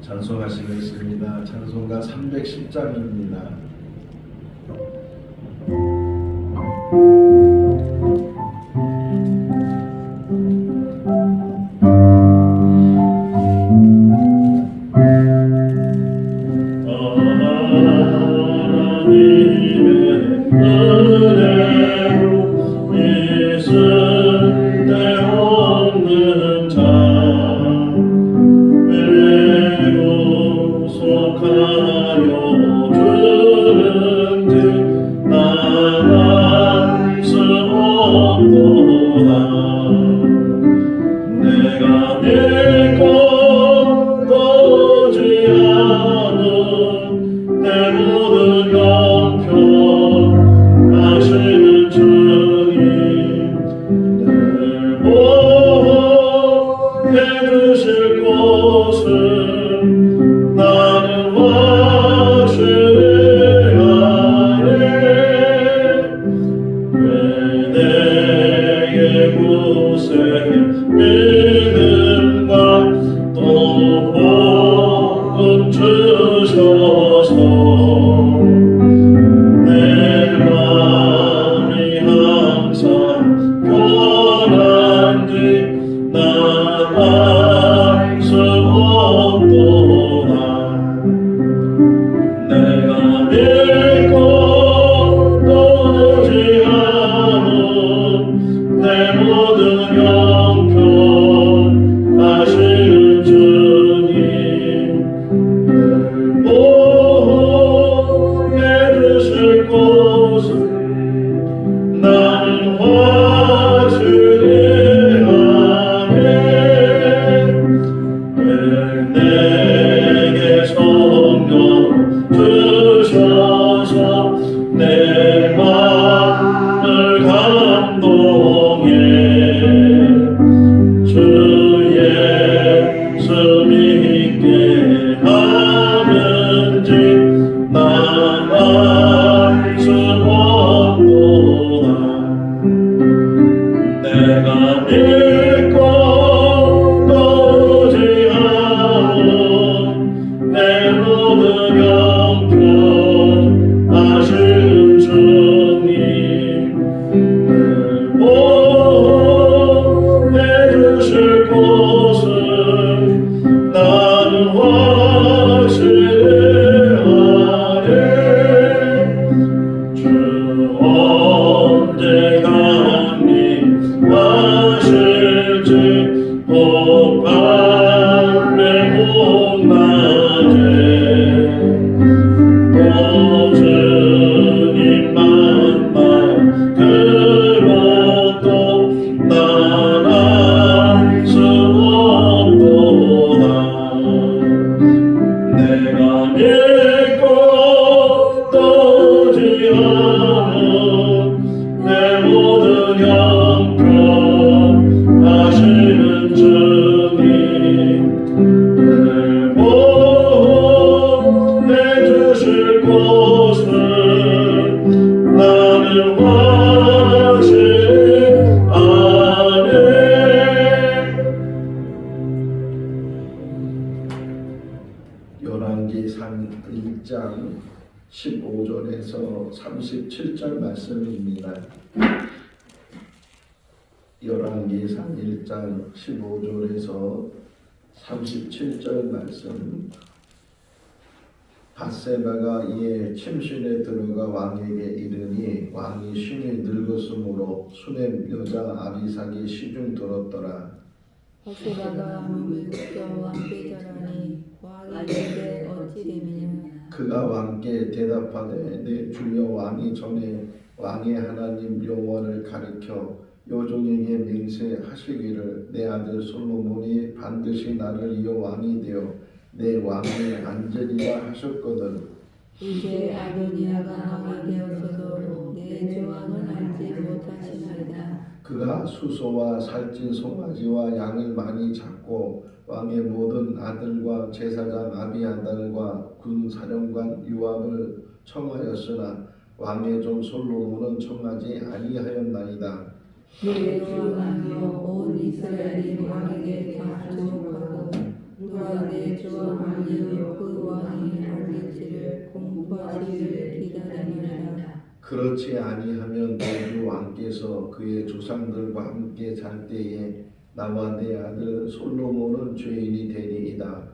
찬송하시겠습니다. 찬송가 310장입니다. 열왕기상 1장 15절에서 37절 말씀입니다. 열왕기상 1장 15절에서 37절 말씀. 밧세바가 이에 침실에 들어가 왕에게 이르니 왕이 심히 늙었으므로 수넴 여자 아비삭이 시중 들었더라. 밧세바가 몸을 굽겨 왕께 절하니 왕이 이르되 어찌 됨이냐. 그가 왕께 대답하되 내 주여 왕이 전에 왕의 하나님 여호와를 가리켜 여종에게 맹세하시기를 내 아들 솔로몬이 반드시 나를 이어 왕이 되어 내 왕위에 앉으리라 하셨거든. 이제 아도니아가 왕이 되었어도 내 주 왕은 앉지 못하시나이다. 그가 수소와 살찐 송아지와 양을 많이 잡고 왕의 모든 아들과 제사장 아비아달과 군사령관 요압을 청하였으나 왕의 종 솔로몬은 청하지 아니하였나이다. 내 주 왕이여 온 이스라엘이 왕에게 다 주목하고 또 누가 내 주와 왕이요 그 왕이 앉을지를 공포하시기를 기다리나이다. 그렇지 아니하면 내 주 왕께서 그의 조상들과 함께 잘 때에 나와 내 아들 솔로몬은 죄인이 되리이다.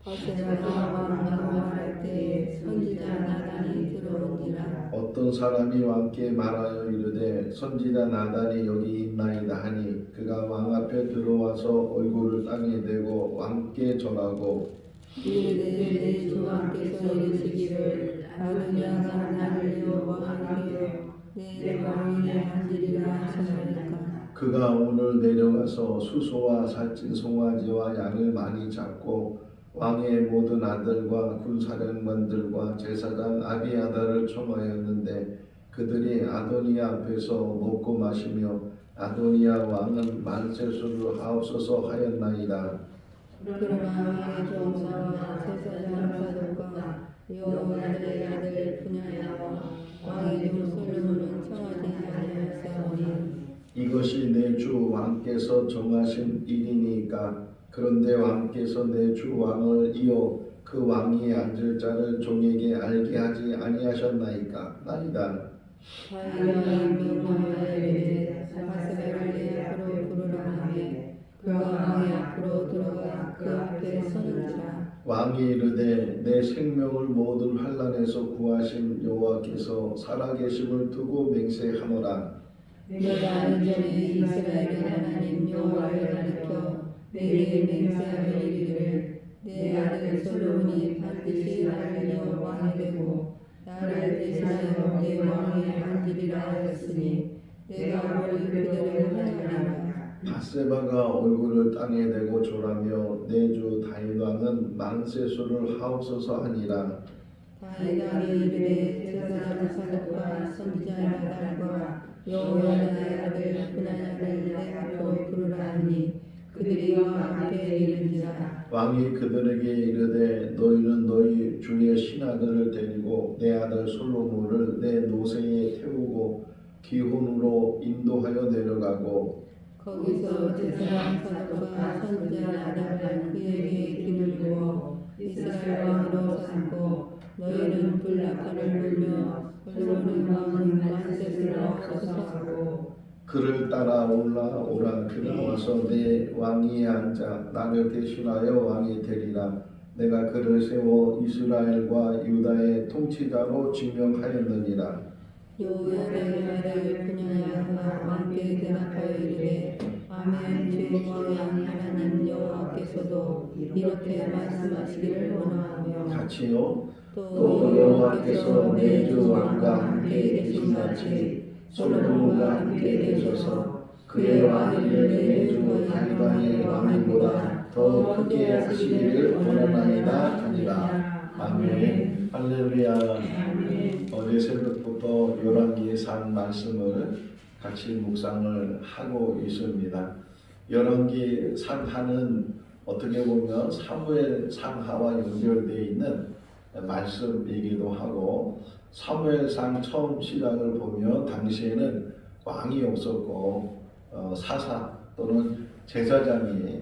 바세바가 왕과 말할 때에 선지자 나단이 들어온지라. 어떤 사람이 왕께 말하여 이르되 선지자 나단이 여기 있나이다 하니 그가 왕 앞에 들어와서 얼굴을 땅에 대고 왕께 절하고 이르되 내 주 왕께서 이르시기를 아도니아가 나를 여호와께 내 왕위에 앉으리라 하셨나이까. 그가 오늘 내려가서 수소와 살찐 송아지와 양을 많이 잡고 왕의 모든 아들과 군사령관들과 제사장 아비아다를 청하였는데 그들이 아도니아 앞에서 먹고 마시며 아도니아 왕은 만세수를 하옵소서 하였나이다. 그러나 왕의 종사와 제사장 사독과 여호와의 아들 분야야와 왕의 종 솔로몬은 청하지 아니하였사오니 이것이 내 주 왕께서 정하신 일이니까. 그런데 왕께서 내 주 왕을 이어 그 왕위에 앉을 자를 종에게 알게 하지 아니하셨나이까. 나이다. 다윗 왕이 명령하여 이르되 바세바를 내 앞으로 부르라 하매 그가 왕의 앞으로 들어가 그 앞에 서는지라. 왕이 이르되 내 생명을 모든 환난에서 구하신 여호와께서 살아계심을 두고 맹세하노라. 내가 이전에 이스라엘의 하나님 여호와를 가리켜 내게 맹세하여 이르기를 내 아들 솔로몬이 반드시 나를 이어 왕이 되고 나를 대신하여 내 왕위에 앉으리라 하였으니 내가 오늘 그대로 행하리라. 바세바가 얼굴을 땅에 대고 절하며 내 주 다윗 왕은 만세수를 하옵소서 하니라. 다윗 왕이 이르되 제사장 사독과 선지자 나단과 여호와의 아들 분하야를 내 앞으로 부르라 하니 그들이 왕 앞에 이른지라. 왕이 그들에게 이르되 너희는 너희 주의 신하들을 데리고 내 아들 솔로몬을 내 노새에 태우고 기혼으로 인도하여 내려가고 거기서 제사장 사독과 선지자 나단을 그에게 기름 부어 이스라엘 왕으로 삼고 너희는 불나팔을 불며 솔로몬의 왕은 만세를 하옵소서 하고 그를 따라 올라오라. 그가 와서 내 왕위에 앉아 나를 대신하여 왕이 되리라. 내가 그를 세워 이스라엘과 유다의 통치자로 지명하였느니라. 여호와의 아들 분야야가 왕께 대답하여 이르되 아멘. 주 왕의 하나님 여호와께서도 이렇게 말씀하시기를 원하오며 같이요. 또 여호와께서 내 주 왕과 함께 계신 같이 솔로몬과 함께 계셔서 그의 왕위를 내 주 다윗 왕의 왕위보다 더 크게 하시기를 원하나이다 하니라. 아멘. 할렐루야. 어제 새벽부터 열왕기상 말씀을 같이 묵상을 하고 있습니다. 열왕기 상하는 어떻게 보면 사무엘 상하와 연결되어 있는 말씀이기도 하고, 사무엘상 처음 시작을 보면 당시에는 왕이 없었고 사사 또는 제사장이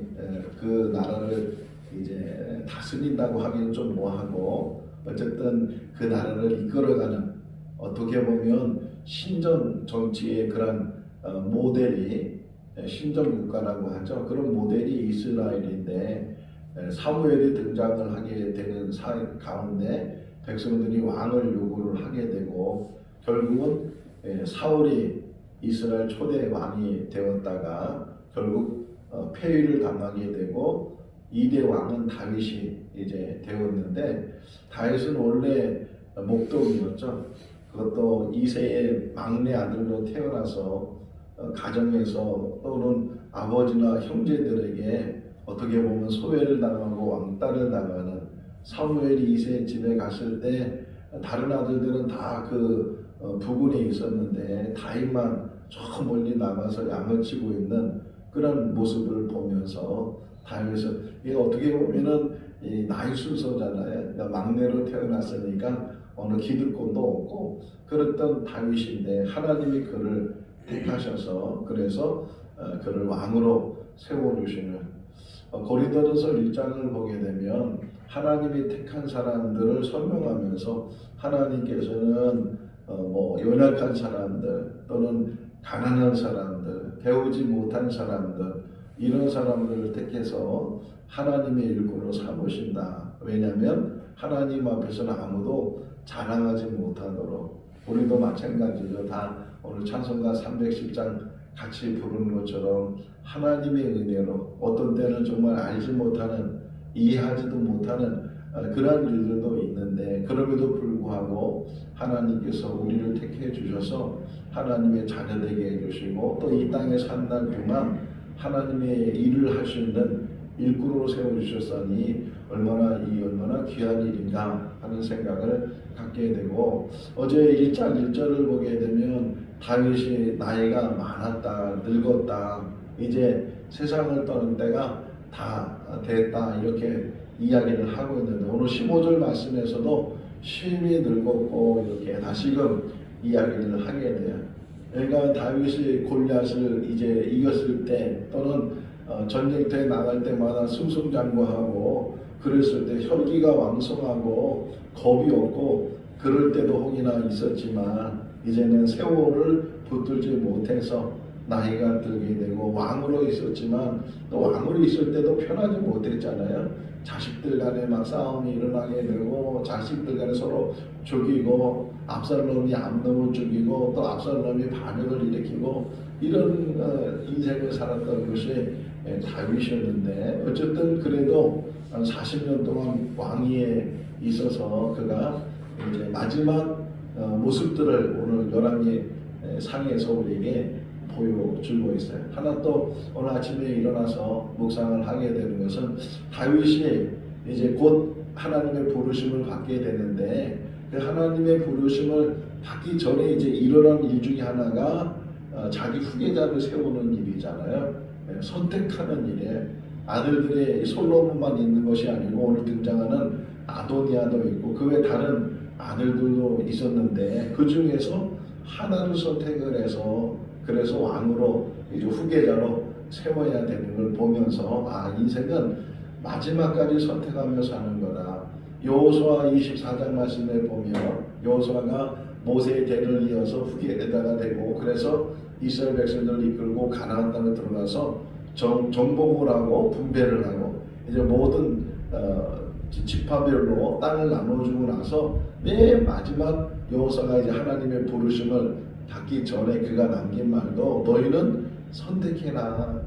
그 나라를 이제 다스린다고 하기는 좀 뭐하고, 어쨌든 그 나라를 이끌어가는, 어떻게 보면 신전 정치의 그런 모델이 신전 국가라고 하죠. 그런 모델이 이스라엘인데 사무엘이 등장을 하게 되는 가운데 백성들이 왕을 요구를 하게 되고, 결국은 사울이 이스라엘 초대 왕이 되었다가 결국 폐위를 당하게 되고 2대 왕은 다윗이 이제 되었는데, 다윗은 원래 목동이었죠. 그것도 2세의 막내 아들로 태어나서 가정에서 또는 아버지나 형제들에게 어떻게 보면 소외를 당하고 왕따를 당하는, 사무엘이 2세 집에 갔을 때 다른 아들들은 다 그 부근에 있었는데 다윗만 저 멀리 나가서 양을 치고 있는 그런 모습을 보면서 다윗은, 이게 어떻게 보면은 이 나이 순서잖아요. 그러니까 막내로 태어났으니까 어느 기득권도 없고 그랬던 다윗인데 하나님이 그를 택하셔서 그래서 그를 왕으로 세워주시는, 고린도전서 1장을 보게 되면 하나님이 택한 사람들을 설명하면서 하나님께서는 연약한 사람들 또는 가난한 사람들, 배우지 못한 사람들 이런 사람들을 택해서 하나님의 일꾼으로 삼으신다. 왜냐하면 하나님 앞에서는 아무도 자랑하지 못하도록. 우리도 마찬가지죠. 다 오늘 찬송가 310장 같이 부르는 것처럼 하나님의 은혜로 어떤 때는 정말 알지 못하는, 이해하지도 못하는 그러한 일들도 있는데, 그럼에도 불구하고 하나님께서 우리를 택해 주셔서 하나님의 자녀 되게 해주시고 또 이 땅에 산 날 동안 하나님의 일을 할 수 있는 일꾼으로 세워주셨으니 얼마나 귀한 일인가 하는 생각을 갖게 되고, 어제 1장 1절을 보게 되면 다윗이 나이가 많았다, 늙었다, 이제 세상을 떠는 때가 다 됐다 이렇게 이야기를 하고 있는데, 오늘 15절 말씀에서도 심히 늙었고 이렇게 다시금 이야기를 하게 돼요. 그러니까 다윗이 골리앗을 이제 이겼을 때 또는 전쟁터에 나갈 때마다 승승장구하고 그랬을 때 혈기가 왕성하고 겁이 없고 그럴 때도 혹이나 있었지만, 이제는 세월을 붙들지 못해서 나이가 들게 되고 왕으로 있었지만 또 왕으로 있을 때도 편하지 못했잖아요. 자식들 간에 막 싸움이 일어나게 되고 자식들 간에 서로 죽이고 압살롬이 암놈을 죽이고 또 압살롬이 반역을 일으키고 이런 인생을 살았던 것이 다윗이었는데, 어쨌든 그래도 한 40년 동안 왕위에 있어서 그가 이제 마지막 모습들을 오늘 열왕기 상에서 우리에게 보여주고 있어요. 하나 또 오늘 아침에 일어나서 묵상을 하게 되는 것은 다윗이 이제 곧 하나님의 부르심을 받게 되는데, 그 하나님의 부르심을 받기 전에 이제 일어난 일 중에 하나가 자기 후계자를 세우는 일이잖아요. 선택하는 일에 아들들의 솔로몬만 있는 것이 아니고 오늘 등장하는 아도니아도 있고 그 외 다른 아들들도 있었는데 그 중에서 하나를 선택을 해서 그래서 왕으로 이제 후계자로 세워야 되는 걸 보면서 인생은 마지막까지 선택하며 사는 거다. 여호수아 24장 말씀에 보면 여호수아가 모세의 대를 이어서 후계자가 되고 그래서 이스라엘 백성들을 이끌고 가나안 땅에 들어가서 정복을 하고 분배를 하고 이제 모든 지파별로 땅을 나눠주고 나서 맨 마지막 여호수아가 이제 하나님의 부르심을 받기 전에 그가 남긴 말도 너희는 선택해라.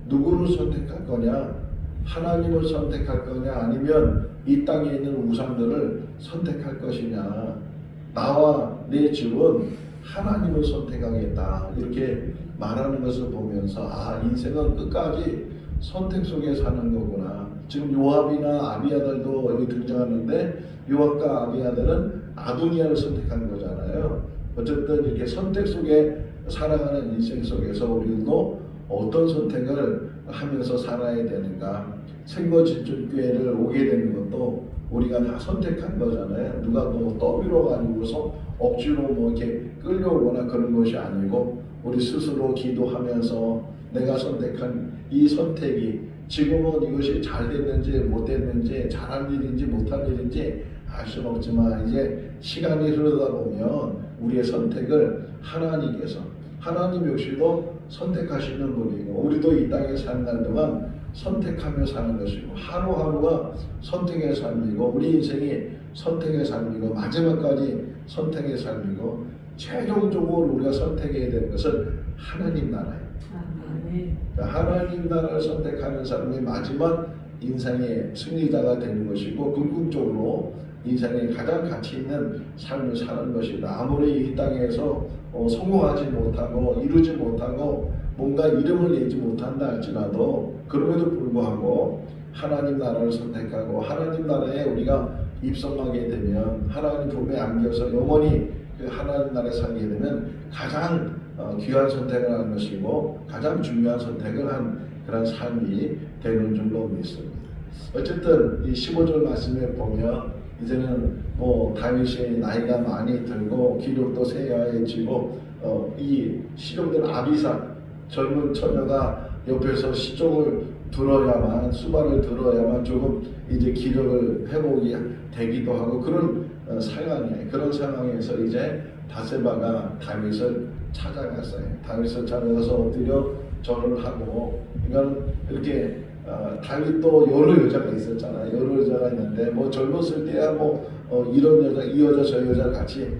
누구를 선택할 거냐? 하나님을 선택할 거냐? 아니면 이 땅에 있는 우상들을 선택할 것이냐? 나와 내 집은 하나님을 선택하겠다. 이렇게 말하는 것을 보면서 인생은 끝까지 선택 속에 사는 거구나. 지금 요압이나 아비아들도 여기 등장하는데 요압과 아비아들은 아도니아를 선택한 거잖아요. 어쨌든 이렇게 선택 속에 살아가는 인생 속에서 우리도 어떤 선택을 하면서 살아야 되는가. 생거진주교회를 오게 되는 것도 우리가 다 선택한 거잖아요. 누가 떠밀어가지고서 억지로 이렇게 끌려오거나 그런 것이 아니고 우리 스스로 기도하면서 내가 선택한 이 선택이 지금은 이것이 잘 됐는지 못 됐는지 잘한 일인지 못한 일인지 알 수는 없지만 이제 시간이 흐르다 보면 우리의 선택을 하나님께서, 하나님 역시도 선택하시는 분이고 우리도 이 땅에 사는 날 동안 선택하며 사는 것이고 하루하루가 선택의 삶이고 우리 인생이 선택의 삶이고 마지막까지 선택의 삶이고 최종적으로 우리가 선택해야 되는 것은 하나님 나라예요. 하나님 나라를 선택하는 사람이 마지막 인생의 승리자가 되는 것이고 궁극적으로 인생에 가장 가치 있는 삶을 사는 것이다. 아무리 이 땅에서 성공하지 못하고 이루지 못하고 뭔가 이름을 내지 못한다 할지라도 그럼에도 불구하고 하나님 나라를 선택하고 하나님 나라에 우리가 입성하게 되면 하나님 품에 안겨서 영원히 그 하나님 나라에 살게 되면 가장 귀한 선택을 하는 것이고 가장 중요한 선택을 한 그런 삶이 되는 줄로 믿습니다. 어쨌든 이 15절 말씀에 보면 이제는 다윗이 나이가 많이 들고 기력도 쇠야해지고 이 시종된 아비삭 젊은 처녀가 옆에서 시종을 들어야만 수발을 들어야만 조금 이제 기력을 회복이 되기도 하고 그런 상황이에요. 그런 상황에서 이제 바세바가 다윗을 찾아갔어요. 다윗을 찾아가서 엎드려 절을 하고, 그러니까 이렇게 다윗도 여러 여자가 있었잖아요. 여러 여자가 있는데 뭐 젊었을 때야 뭐 이런 여자 이 여자 저 여자 같이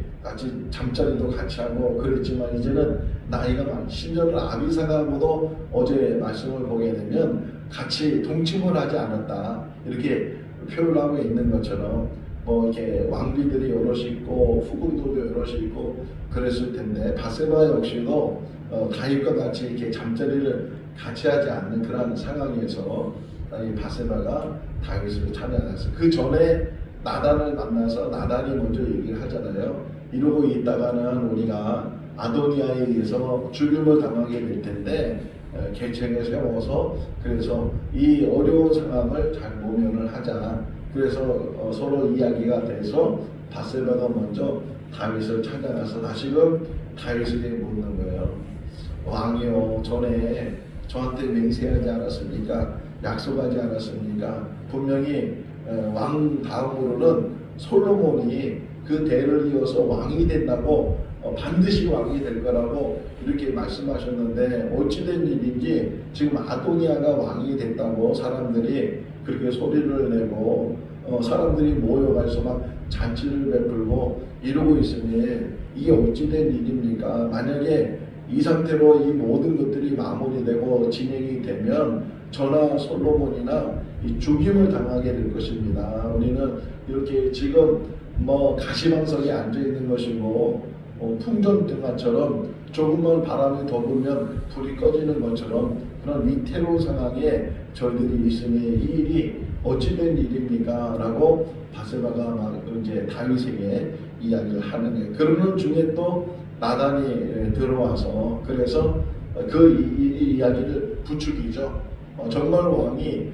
잠자리도 같이 하고 그랬지만 이제는 나이가 많. 심지어는 아비사가보다 어제 말씀을 보게 되면 같이 동침을 하지 않았다 이렇게 표현하고 있는 것처럼 뭐 이렇게 왕비들이 여럿이 있고 후궁들도 여럿이 있고 그랬을 텐데 바세바 역시도 다윗과 같이 이렇게 잠자리를 같이 하지 않는 그런 상황에서 이 바세바가 다윗을 찾아갔어요. 그 전에 나단을 만나서 나단이 먼저 얘기를 하잖아요. 이러고 있다가는 우리가 아도니아에 의해서 죽임을 당하게 될 텐데 계책을 세워서 그래서 이 어려운 상황을 잘 모면을 하자. 그래서 서로 이야기가 돼서 바세바가 먼저 다윗을 찾아가서 다시금 다윗에게 묻는 거예요. 왕이요, 전에 저한테 맹세하지 않았습니까? 약속하지 않았습니까? 분명히 왕 다음으로는 솔로몬이 그 대를 이어서 왕이 된다고 반드시 왕이 될 거라고 이렇게 말씀하셨는데 어찌된 일인지 지금 아도니아가 왕이 됐다고 사람들이 그렇게 소리를 내고 사람들이 모여가서 막 잔치를 베풀고 이러고 있으니 이게 어찌된 일입니까? 만약에 이 상태로 이 모든 것들이 마무리되고 진행이 되면 저나 솔로몬이나 이 죽임을 당하게 될 것입니다. 우리는 이렇게 지금 뭐 가시방석에 앉아 있는 것이고 풍전등화처럼 조금만 바람이 더 불면 불이 꺼지는 것처럼 그런 위태로운 상황에 저희들이 있으니 이 일이 어찌된 일입니까? 라고 바세바가 막 이제 다윗에게 이야기를 하는 거예요. 그러는 중에 또 나단이 들어와서 그래서 그 이야기를 부추기죠. 정말 왕이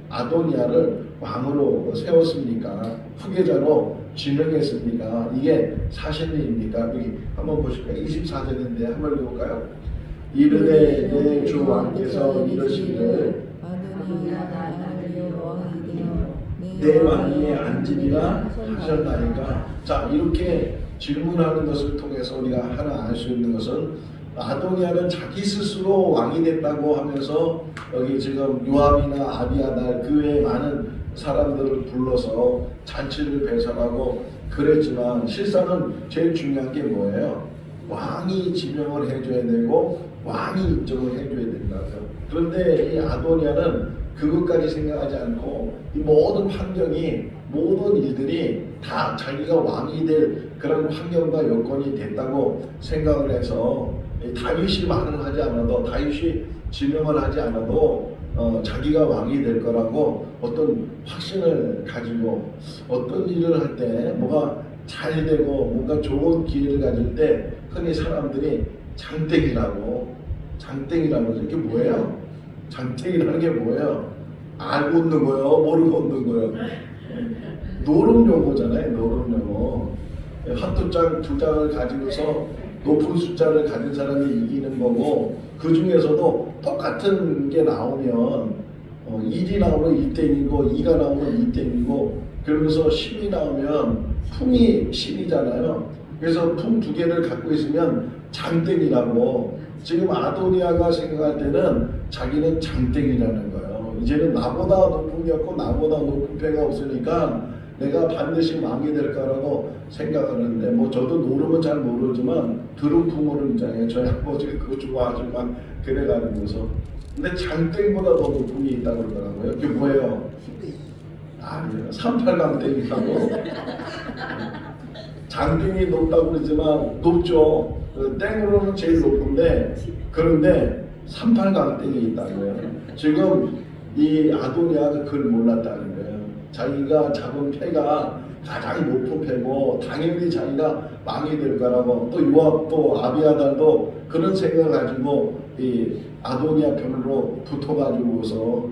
아도니아를 왕으로 세웠습니까? 후계자로 지명했습니까? 이게 사실입니까? 여기 한번 보실까요? 24절인데 한번 읽어볼까요? 이르되 내 주 왕께서 이르시기를 내 왕위에 앉으리라 하셨나이까. 자, 이렇게 질문하는 것을 통해서 우리가 하나 알 수 있는 것은 아도니아는 자기 스스로 왕이 됐다고 하면서 여기 지금 요압이나 아비아달 그 외에 많은 사람들을 불러서 잔치를 배설하고 그랬지만 실상은 제일 중요한 게 뭐예요? 왕이 지명을 해줘야 되고 왕이 인정을 해줘야 된다고요. 그런데 이 아도니아는 그것까지 생각하지 않고 이 모든 환경이 모든 일들이 다 자기가 왕이 될 그런 환경과 여건이 됐다고 생각을 해서 다윗이 말을 하지 않아도 다윗이 지명을 하지 않아도 자기가 왕이 될 거라고 어떤 확신을 가지고 어떤 일을 할 때 뭐가 잘 되고 뭔가 좋은 기회를 가질 때 흔히 사람들이 장땡이라고 이게 뭐예요? 장땡이라는 게 뭐예요? 알고 웃는 거예요? 모르고 웃는 거예요? 노름 용어잖아요. 노름 용어. 한두 장, 두 장을 가지고서 높은 숫자를 가진 사람이 이기는 거고 그 중에서도 똑같은 게 나오면 1이 나오면 1땡이고 2가 나오면 2땡이고 그러면서 10이 나오면 품이 10이잖아요. 그래서 품 두 개를 갖고 있으면 장땡이라고. 지금 아도니아가 생각할 때는 자기는 장땡이라는 거예요. 이제는 나보다 높은 게 없고 나보다 높은 패가 없으니까 내가 반드시 왕이 될 거라고 생각하는데 뭐 저도 노름은 잘 모르지만 들은 풍어는 있잖아요. 저희 아버지가 그거 좋아하시고 막 그래가지고서 근데 장땡보다 더 높은 게 있다고 그러더라고요. 그게 뭐예요? 아니에요. 38강땡이라고. 장땡이 높다고 그러지만 높죠. 땡으로는 제일 높은데 그런데 38강땡이 있다고요. 지금 이 아도니아가 그걸 몰랐다는 거예요. 자기가 잡은 패가 가장 높은 패고 당연히 자기가 왕이 될 거라고 또 요압도 아비아달도 그런 생각을 가지고 이 아도니아 편으로 붙어가지고서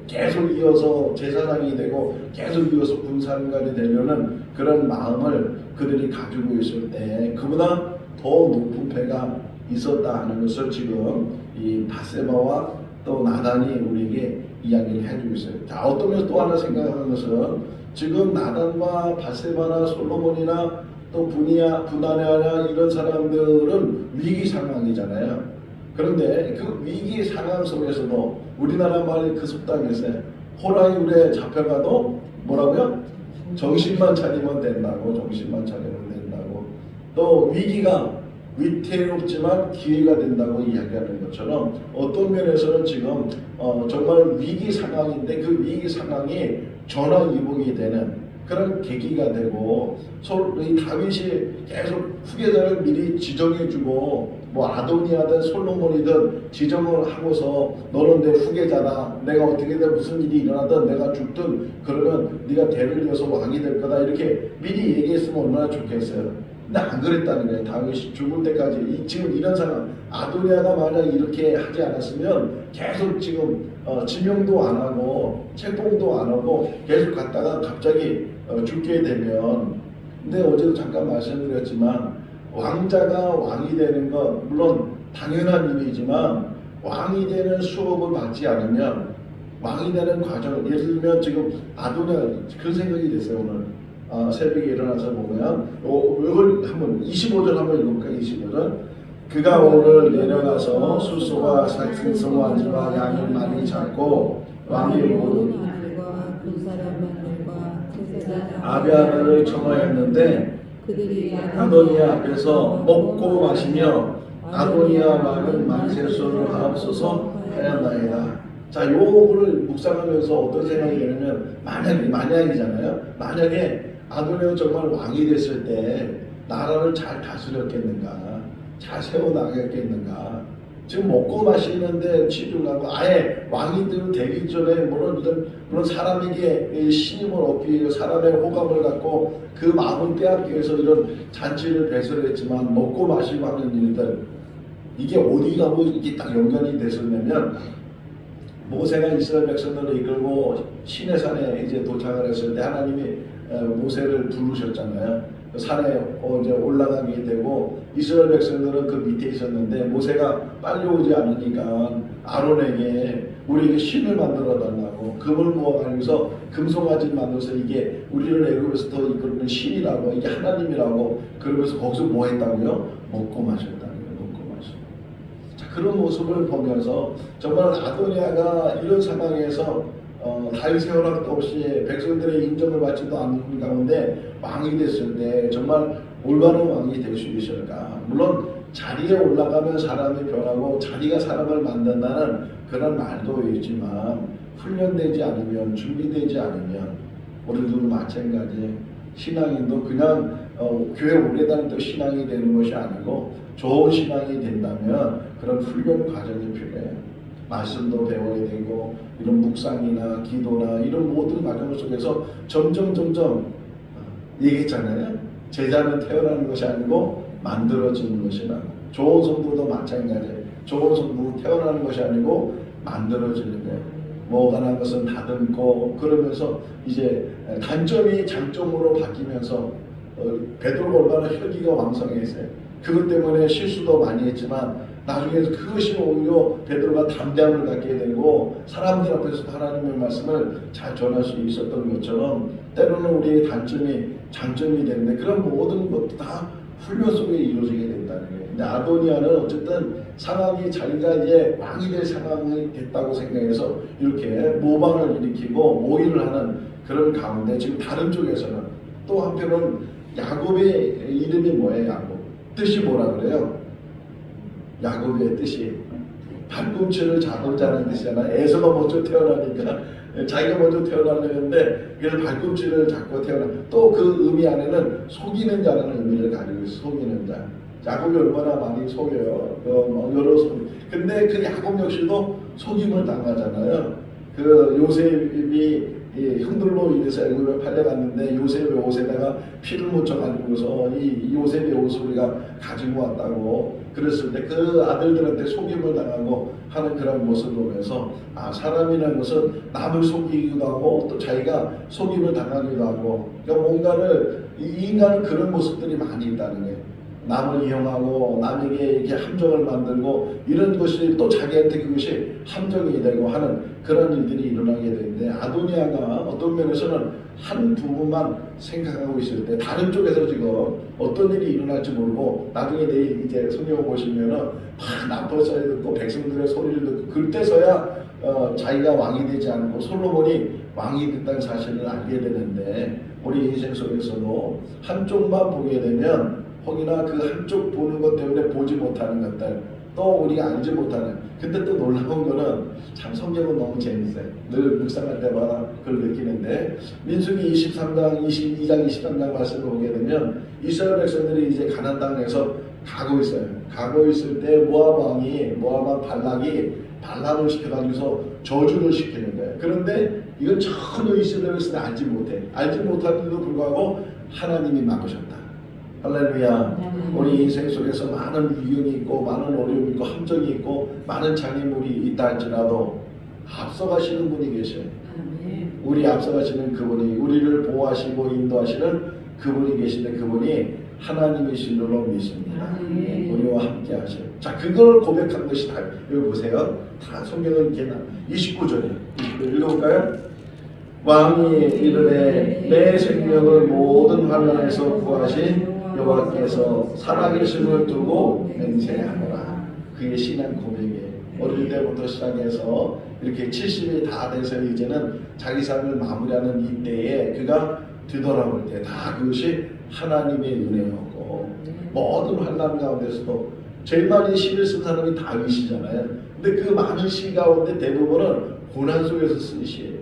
계속 이어서 제사장이 되고 계속 이어서 군사관이 되려는 그런 마음을 그들이 가지고 있을 때 그보다 더 높은 패가 있었다 하는 것을 지금 이 바세바와 또 나단이 우리에게 이야기를 해주고 있어요. 자, 어떤 면에서 또 하나 생각하는 것은 지금 나단과 바세바나 솔로몬이나 또 분하냐 이런 사람들은 위기 상황이잖아요. 그런데 그 위기 상황 속에서도 우리나라 말의 그 속담이 있어요. 호랑이 굴에 잡혀가도 뭐라고요? 정신만 차리면 된다고. 정신만 차리면 된다고. 또 위기가 위태롭지만 기회가 된다고 이야기하는 것처럼 어떤 면에서는 지금 정말 위기 상황인데 그 위기 상황이 전화위복이 되는 그런 계기가 되고 이 다윗이 계속 후계자를 미리 지정해주고 뭐 아도니아든 솔로몬이든 지정을 하고서 너는 내 후계자다. 내가 어떻게든 무슨 일이 일어나든 내가 죽든 그러면 네가 대를 이어서 왕이 될 거다. 이렇게 미리 얘기했으면 얼마나 좋겠어요. 근데 안 그랬다는 거예요. 다윗이 죽을 때까지 지금 이런 상황 아도니아가 만약 이렇게 하지 않았으면 계속 지금 지명도 안 하고 책봉도 안 하고 계속 갔다가 갑자기 죽게 되면 근데 어제도 잠깐 말씀드렸지만 왕자가 왕이 되는 건 물론 당연한 일이지만 왕이 되는 수업을 받지 않으면 왕이 되는 과정 예를 들면 지금 아도니아 그런 생각이 됐어요. 오늘 새벽에 일어나서 보면 이걸 한번 25절 한번 읽어볼까요? 25절 그가 오늘 내려가서 수소와 생성환지와 양을 많이 잡고 왕의 모든 아들과 두 사람들과 아비아를 청하였는데 아도니아 앞에서 먹고 마시며 아도니아 왕은 만세수를 하옵소서 하였나이다. 자, 요거를 묵상하면서 어떤 생각이 드냐면 만약이잖아요. 만약에 아도니아가 정말 왕이 됐을 때 나라를 잘 다스렸겠는가, 잘 세워나가겠는가. 지금 먹고 마시는데 치중하고 아예 왕이 되기 전에 물론 사람에게 신임을 얻기 위해서 사람의 호감을 갖고 그 마음을 빼앗기 위해서 이런 잔치를 배설했지만 먹고 마시고 하는 일들 이게 어디 가고 이게 딱 연관이 됐었냐면 모세가 이스라엘 백성들을 이끌고 시내산에 이제 도착을 했을 때 하나님이 모세를 부르셨잖아요. 산에 이제 올라가게 되고 이스라엘 백성들은 그 밑에 있었는데 모세가 빨리 오지 않으니까 아론에게 우리에게 신을 만들어 달라고 금을 모아가지고서 금송아지 만들어서 이게 우리를 애굽에서 더 이끄는 신이라고 이게 하나님이라고 그러면서 거기서 뭐 했다고요? 먹고 마셨다는 거예요. 먹고 마셨다. 자, 그런 모습을 보면서 정말 아도니아가 이런 상황에서 다윗의 허락도 없이 백성들의 인정을 받지도 않는 가운데 왕이 됐을 때 정말 올바른 왕이 될 수 있을까? 물론 자리에 올라가면 사람이 변하고 자리가 사람을 만든다는 그런 말도 있지만 훈련되지 않으면 준비되지 않으면 우리도 마찬가지 신앙인도 그냥 교회 오래 다닌다고 신앙이 되는 것이 아니고 좋은 신앙이 된다면 그런 훈련 과정이 필요해요. 말씀도 배워야 되고 이런 묵상이나 기도나 이런 모든 과정 속에서 점점 얘기했잖아요. 제자는 태어나는 것이 아니고 만들어지는 것이라. 좋은 성도도 마찬가지예요. 좋은 성도 태어나는 것이 아니고 만들어지는 거예요. 뭐가 난 것은 다듬고 그러면서 이제 단점이 장점으로 바뀌면서 베드로가 얼마나 혈기가 왕성했어요. 그것 때문에 실수도 많이 했지만 나중에 그것이 오히려 베드로가 담대함을 갖게 되고 사람들 앞에서 하나님의 말씀을 잘 전할 수 있었던 것처럼 때로는 우리의 단점이 장점이 되는데 그런 모든 것도 다 훈련 속에 이루어지게 된다는 거예요. 근데 아도니아는 어쨌든 상황이 자기가 이제 왕이 될 상황이 됐다고 생각해서 이렇게 모방을 일으키고 모의를 하는 그런 가운데 지금 다른 쪽에서는 또 한편은 야곱의 이름이 뭐예요? 야곱 뜻이 뭐라 그래요? 야곱의 뜻이 발꿈치를 잡자는 뜻이잖아. 에서가 먼저 태어나니까 자기가 먼저 태어나려는데 그래서 발꿈치를 잡고 태어나. 또 그 의미 안에는 속이는 자라는 의미를 가지고 있어. 속이는 자. 야곱이 얼마나 많이 속여요. 여러 속. 근데 그 야곱 역시도 속임을 당하잖아요. 그 요셉이 형들로 인해서 애굽에 팔려갔는데 요셉의 옷에다가 피를 묻혀가지고서 이 요셉의 옷을 우리가 가지고 왔다고 그랬을 때 그 아들들한테 속임을 당하고 하는 그런 모습을 보면서 사람이라는 것은 남을 속이기도 하고 또 자기가 속임을 당하기도 하고 그러니까 뭔가를 이 인간은 그런 모습들이 많이 있다는 거예요. 남을 이용하고 남에게 이렇게 함정을 만들고 이런 것이 또 자기한테 그것이 함정이 되고 하는 그런 일들이 일어나게 되는데, 아도니아가 어떤 면에서는 한 부분만 생각하고 있을 때 다른 쪽에서 지금 어떤 일이 일어날지 모르고 나중에 내일 이제 성경을 보시면은 막 나쁜 소리 듣고 백성들의 소리를 듣고 그때서야 자기가 왕이 되지 않고 솔로몬이 왕이 됐다는 사실을 알게 되는데, 우리 인생 속에서도 한쪽만 보게 되면 혹이나 그 한쪽 보는 것 때문에 보지 못하는 것들, 또 우리가 알지 못하는, 근데 또 놀라운 거는 참 성경은 너무 재밌어요. 늘 묵상할 때마다 그걸 느끼는데, 민수기 23장, 22장, 23장 말씀을 보게 되면 이스라엘 백성들이 이제 가나안 땅에서 가고 있어요. 가고 있을 때 모압 왕이, 모압 왕 발락이 반란을 시켜가지고서 저주를 시키는 거예요. 그런데 이건 전혀 이스라엘 백성이 알지 못해. 알지 못하는데도 불구하고 하나님이 막으셨다. 할렐루야. 우리 인생 속에서 많은 위경이 있고 많은 어려움이 있고 함정이 있고 많은 장애물이 있다 할지라도 앞서가시는 분이 계셔요. 우리 앞서가시는 그분이, 우리를 보호하시고 인도하시는 그분이 계신데, 그분이 하나님이신 줄로 믿습니다. 우리와 함께 하셔요. 자, 그걸 고백한 것이 다, 여기 보세요. 다 성경은 이렇게 29절에 읽어볼까요? 왕이 이르되 내 생명을 모든 환난에서 구하신 여호와께서 살아계심을 두고 맹세하노라. 그의 신앙 고백이에요. 어릴 때부터 시작해서 이렇게 70이 다 돼서 이제는 자기 삶을 마무리하는 이때에 그가 되돌아올 때 다 그것이 하나님의 은혜였고, 모든 환난 가운데서도 제일 많이 시를 쓴 사람이 다윗이잖아요. 근데 그 많은 시 가운데 대부분은 고난 속에서 쓴 시예요.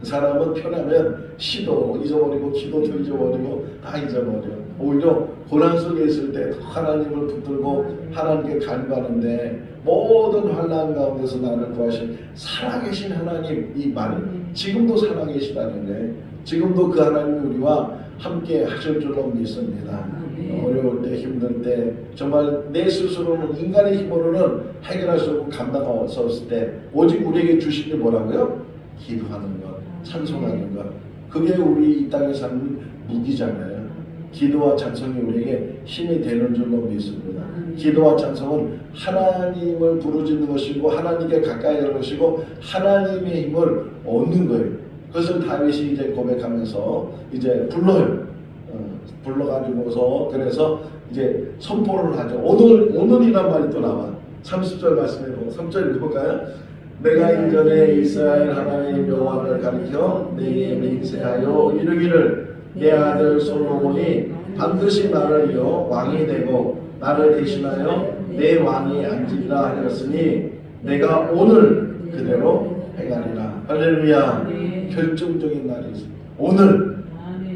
사람은 편하면 시도 잊어버리고 기도도 잊어버리고 다 잊어버려. 오히려 고난 속에 있을 때 하나님을 붙들고 하나님께 간구하는데, 모든 환난 가운데서 나를 구하신 살아계신 하나님, 이 말이 지금도 살아계시다는 거예요. 지금도 그 하나님이 우리와 함께 하실 줄로 믿습니다. 어려울 때, 힘들 때, 정말 내 스스로는 인간의 힘으로는 해결할 수 없고 감당할 수 없을 때 오직 우리에게 주신 게 뭐라고요? 기도하는 것, 찬송하는 것. 그게 우리 이 땅에 사는 무기잖아요. 기도와 찬송이 우리에게 힘이 되는 줄로 믿습니다. 기도와 찬송은 하나님을 부르짖는 것이고 하나님께 가까이 가는 것이고 하나님의 힘을 얻는 거예요. 그것을 다윗이 이제 고백하면서 이제 불러요. 불러가지고서 그래서 이제 선포를 하죠. 오늘이란 말이 또 나와. 30절 말씀해 보고 3절 읽어볼까요? 내가 이전에 이스라엘 하나님 여호와를 가리켜 내게 맹세하여 이르기를 내 아들 솔로몬이 반드시 나를 이어 왕이 되고 나를 대신하여 내 왕이 앉으리라 하였으니 내가 오늘 그대로 행하리라. 할렐루야. 결정적인 날이 있습니다. 오늘,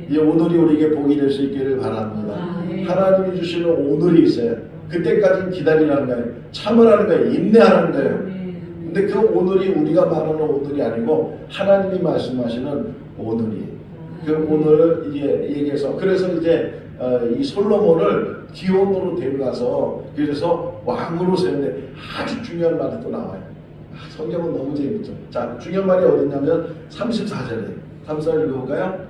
이 오늘이 우리에게 복이 될 수 있기를 바랍니다. 하나님이 주시는 오늘이 있어요. 그때까지 기다리라는 거예요. 참으라는 거예요. 인내하라는 거예요. 근데 그 오늘이 우리가 말하는 오늘이 아니고 하나님이 말씀하시는 오늘이에요. 그 오늘을 이제 얘기해서, 그래서 이제 이 솔로몬을 기온으로 데려가서 그래서 왕으로 세우는데 아주 중요한 말이 또 나와요. 성경은 너무 재밌죠. 자, 중요한 말이 어디냐면 34절에 34절 읽어볼까요?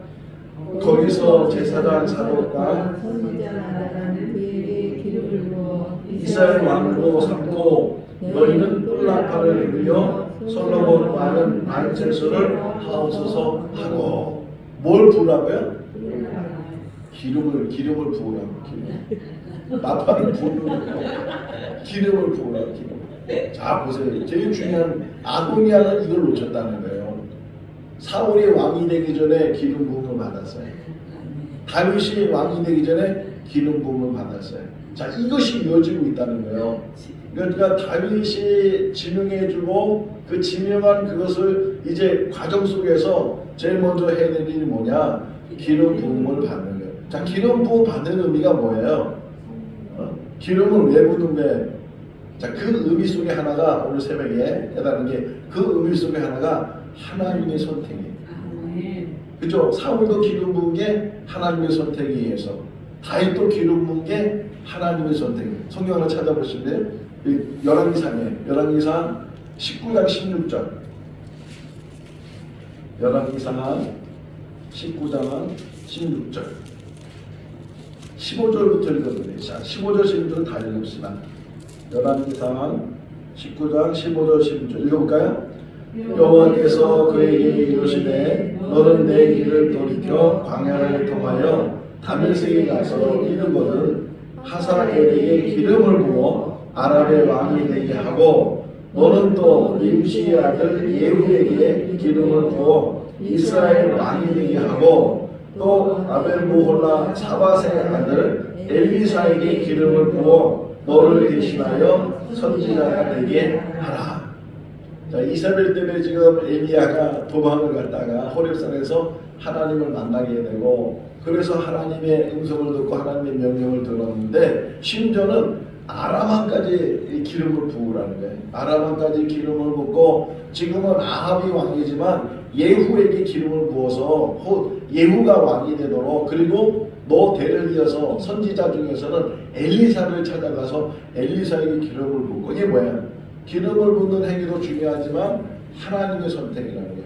거기서 제사장 사독과 이스라엘 왕으로 삼고 너희는 뿔나팔을 불려 솔로몬 왕은 안채소를 하옵소서 하고, 뭘 부으라고요? 기름을 부으라고. 나팔을 부으라고. 기름을 부으라고. 기름. 자, 보세요. 제일 중요한 아도니아는 이걸 놓쳤다는 거예요. 사울이 왕이 되기 전에 기름 부음을 받았어요. 다윗이 왕이 되기 전에 기름 부음을 받았어요. 자, 이것이 이어지고 있다는 거예요. 그러니까 다윗이 지명해주고 그 지명한 그것을 이제 과정 속에서 제일 먼저 해야 될 일이 뭐냐? 기름 부음을 받는 거예요. 자, 기름 부음 받는 의미가 뭐예요? 기름을 왜 부는 거예요? 자, 그 의미 속에 하나가 오늘 새벽에 깨달은 게, 그 의미 속에 하나가 하나님의 선택이에요. 그죠? 사울도 기름 부은 게 하나님의 선택에 의해서, 다윗도 기름 부은 게 하나님의 선택이에요. 성경 하나 찾아보시면 열왕기상이에요. 열왕기상 19장 16절. 열왕기상 19장 16절. 15절부터 읽어보세요. 자, 15절 16절 다 읽읍시다. 열왕기상 19장 15절 16절 읽어볼까요? 여호와께서 그에게 이르시되 너는 내 길을 돌이켜 광야를 통하여 다메섹에 가서 이르거든 하사엘에게 기름을 부어 아랍의 왕이 되게 하고 너는 또 nim시의 아들 예후에게 기름을 부어 이스라엘 왕이 되게 하고 또 아벨모홀라 사밧의 아들 엘리사에게 기름을 부어 너를 대신하여 선지자가 되게 하라. 자, 이사벨 때문에 지금 엘리야가 도망을 갔다가 호렙산에서 하나님을 만나게 되고 그래서 하나님의 음성을 듣고 하나님의 명령을 들었는데 심지어는 아람왕까지 기름을 부으라는 거예요. 아람왕까지 기름을 붓고 지금은 아합이 왕이지만 예후에게 기름을 부어서 예후가 왕이 되도록 그리고 너 대를 이어서 선지자 중에서는 엘리사를 찾아가서 엘리사에게 기름을 붓고 이게 뭐야? 기름을 붓는 행위도 중요하지만 하나님의 선택이라는 거예요.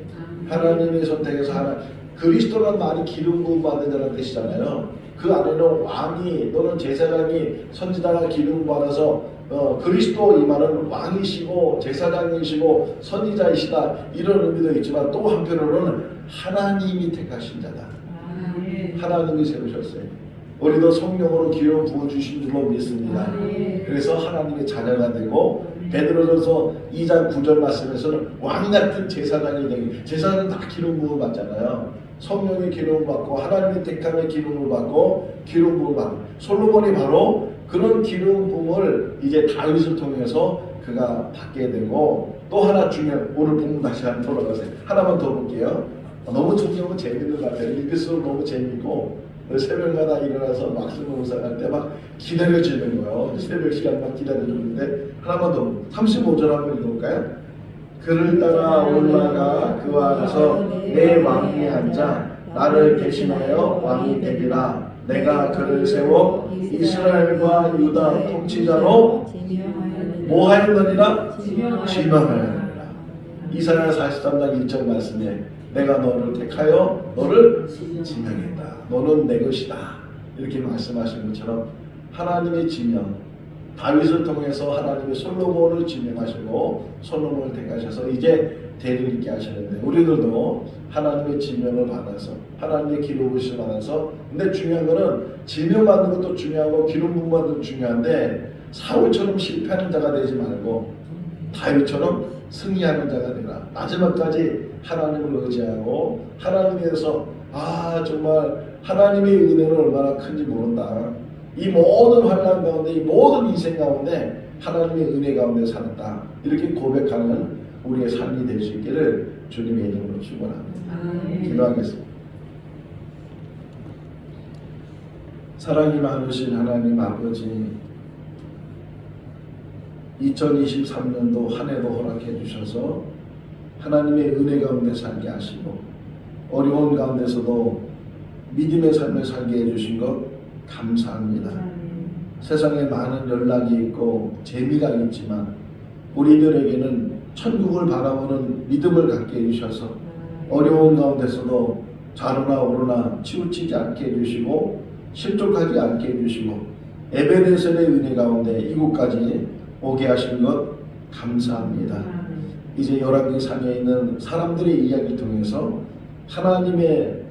하나님의 선택에서 그리스도란 말이 기름 부음 받은 자라는 뜻이잖아요. 그 안에는 왕이 또는 제사장이 선지자가 기름 받아서 그리스도 이 말은 왕이시고 제사장이시고 선지자이시다 이런 의미도 있지만 또 한편으로는 하나님이 택하신 자다. 하나님이 세우셨어요. 우리도 성령으로 기름 부어주신 줄로 믿습니다. 그래서 하나님의 자녀가 되고 베드로전서 2장 9절 말씀에서는 왕같은 제사장이 되기 제사장은 다 기름 부음 받잖아요. 성령의 기름을 받고 하나님의 택함의 기름을 받고 기름 부음을 받고 솔로몬이 바로 그런 기름 부음을 이제 다윗을 통해서 그가 받게 되고 또 하나 중요한 오늘 본문 다시 한번 돌아가세요. 하나만 더 볼게요. 너무 너무 재밌는 것 같아요. 읽을수록 너무 재밌고 새벽마다 일어나서 말씀 묵상할 때 막 기다려지는 거예요. 새벽 시간 막 기다려주는데 하나만 더 35절 한번 읽어볼까요? 그를 따라 올라가 그와 가서 내 왕위에 앉아 나를 대신하여 왕이 되리라. 내가 그를 세워 이스라엘과 유다 통치자로 뭐 하였느니라? 지명하였느니라. 이사야 43장 1절 말씀에 내가 너를 택하여 너를 지명했다. 너는 내 것이다. 이렇게 말씀하신 것처럼 하나님의 지명 다윗을 통해서 하나님의 솔로몬을 지명하시고 솔로몬을 택하셔서 이제 대를 잇게 하시는데 우리들도 하나님의 지명을 받아서 하나님의 기름 부으심을 받아서 근데 중요한 거는 지명 받는 것도 중요하고 기름 부음 받는 것도 중요한데 사울처럼 실패하는 자가 되지 말고 다윗처럼 승리하는 자가 되라. 마지막까지 하나님을 의지하고 하나님에서 정말 하나님의 은혜는 얼마나 큰지 모른다. 이 모든 환난 가운데 이 모든 인생 가운데 하나님의 은혜 가운데 살았다. 이렇게 고백하는 우리의 삶이 될 수 있기를 주님의 이름으로 축원합니다. 기도하겠습니다. 사랑이 많으신 하나님 아버지 2023년도 한 해도 허락해 주셔서 하나님의 은혜 가운데 살게 하시고 어려운 가운데서도 믿음의 삶을 살게 해주신 것 감사합니다. 세상에 많은 연락이 있고 재미가 있지만 우리들에게는 천국을 바라보는 믿음을 갖게 해주셔서 어려운 가운데서도 좌로나 우로나 치우치지 않게 해주시고 실족하지 않게 해주시고 에베네셀의 은혜 가운데 이곳까지 오게 하신 것 감사합니다. 이제 열왕기상에 있는 사람들의 이야기를 통해서 하나님의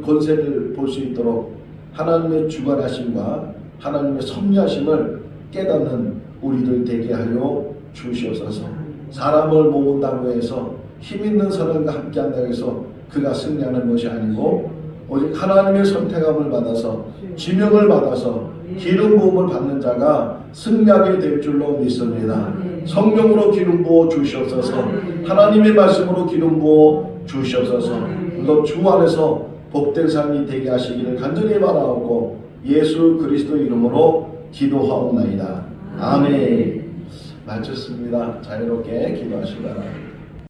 권세를 볼 수 있도록 하나님의 주관하심과 하나님의 섭리하심을 깨닫는 우리들 되게 하여 주시옵소서. 사람을 모은다고 해서 힘있는 사람과 함께한다고 해서 그가 승리하는 것이 아니고 오직 하나님의 선택함을 받아서 지명을 받아서 기름 부음을 받는 자가 승리하게 될 줄로 믿습니다. 성령으로 기름 부어 주시옵소서. 하나님의 말씀으로 기름 부어 주시옵소서. 또 주 안에서 복된 삶이 되게 하시기를 간절히 바라옵고 예수 그리스도 이름으로 기도하옵나이다. 아멘. 마쳤습니다. 자유롭게 기도하시기 바랍니다.